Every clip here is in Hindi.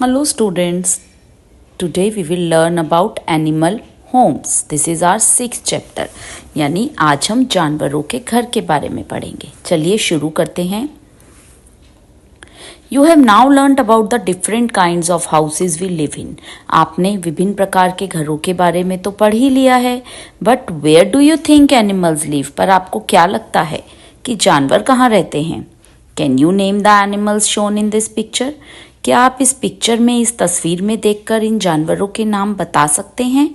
Hello students, today we will learn about animal homes. This is our 6th chapter. यानी आज हम जानवरों के घर के बारे में पढ़ेंगे. चलिए शुरू करते हैं. You have now learned about the different kinds of houses we live in. आपने विभिन्न प्रकार के घरों के बारे में तो पढ़ ही लिया है. But where do you think animals live? पर आपको क्या लगता है कि जानवर कहाँ रहते हैं? Can you name the animals shown in this picture? क्या आप इस पिक्चर में, इस तस्वीर में देखकर इन जानवरों के नाम बता सकते हैं?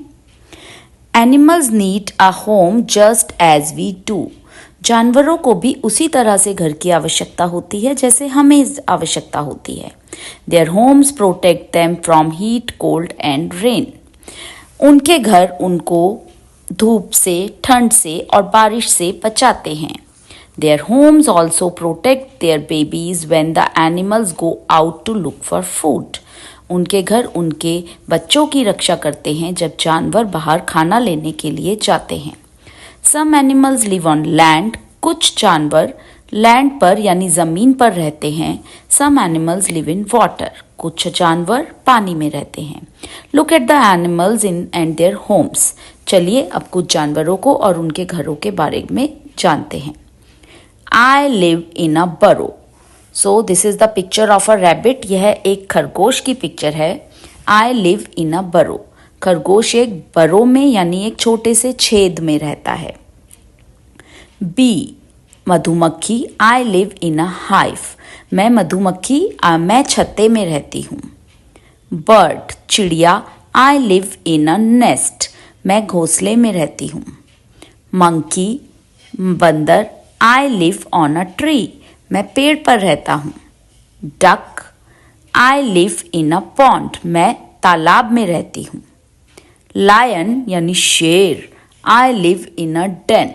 Animals need a home just as we do. जानवरों को भी उसी तरह से घर की आवश्यकता होती है जैसे हमें आवश्यकता होती है. Their homes protect them from heat, cold and rain. उनके घर उनको धूप से, ठंड से और बारिश से बचाते हैं. Their homes also protect their babies when the animals go out to look for food. उनके घर उनके बच्चों की रक्षा करते हैं जब जानवर बाहर खाना लेने के लिए जाते हैं. Some animals live on land. कुछ जानवर लैंड पर यानी ज़मीन पर रहते हैं. Some animals live in water. कुछ जानवर पानी में रहते हैं. Look at the animals in and their homes. चलिए अब कुछ जानवरों को और उनके घरों के बारे में जानते हैं. I live in a burrow. So this is the picture of a rabbit. यह एक खरगोश की पिक्चर है. I live in a burrow. खरगोश एक बरो में यानी एक छोटे से छेद में रहता है. B. मधुमक्खी. I live in a hive. मैं छत्ते में रहती हूँ. Bird. चिड़िया. I live in a nest. मैं घोंसले में रहती हूँ. Monkey. बंदर. I live on a tree. मैं पेड़ पर रहता हूँ. Duck. I live in a pond. मैं तालाब में रहती हूँ. Lion यानी शेर. I live in a den.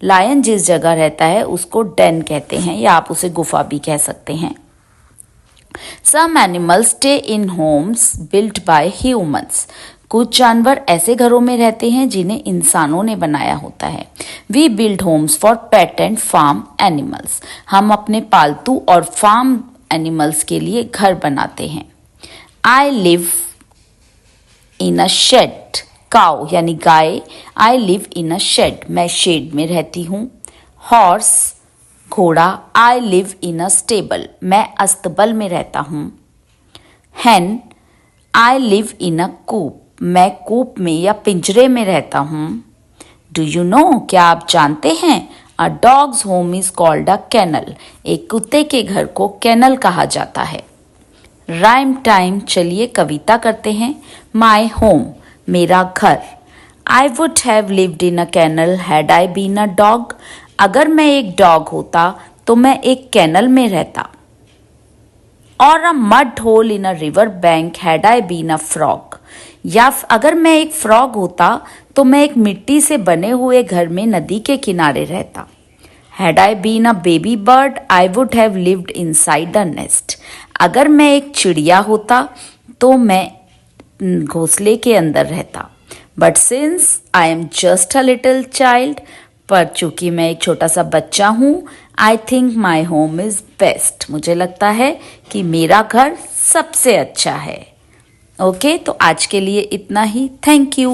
Lion जिस जगह रहता है उसको den कहते हैं या आप उसे गुफा भी कह सकते हैं. Some animals stay in homes built by humans. कुछ जानवर ऐसे घरों में रहते हैं जिन्हें इंसानों ने बनाया होता है. We build homes for pet and farm animals. हम अपने पालतू और फार्म एनिमल्स के लिए घर बनाते हैं. I live in a shed. Cow यानी गाय. I live in a shed. मैं शेड में रहती हूँ. Horse घोड़ा. I live in a stable. मैं अस्तबल में रहता हूँ. Hen I live in a coop. मैं कूप में या पिंजरे में रहता हूँ. डू यू नो क्या आप जानते हैं? A dog's home is called a kennel. एक कुत्ते के घर को कैनल कहा जाता है. Rhyme time. चलिए कविता करते हैं. माई होम मेरा घर. I would have lived in a kennel had I been a dog. अगर मैं एक डॉग होता तो मैं एक कैनल में रहता. और a mud hole in a river bank had I been a frog. या अगर मैं एक फ्रॉग होता तो मैं एक मिट्टी से बने हुए घर में नदी के किनारे रहता. Had I been a baby bird I would have lived inside the nest. अगर मैं एक चिड़िया होता तो मैं घोंसले के अंदर रहता. But since I am just a little child. पर चूंकि मैं एक छोटा सा बच्चा हूँ. I think my home is best. मुझे लगता है कि मेरा घर सबसे अच्छा है. ओके, तो आज के लिए इतना ही. Thank you.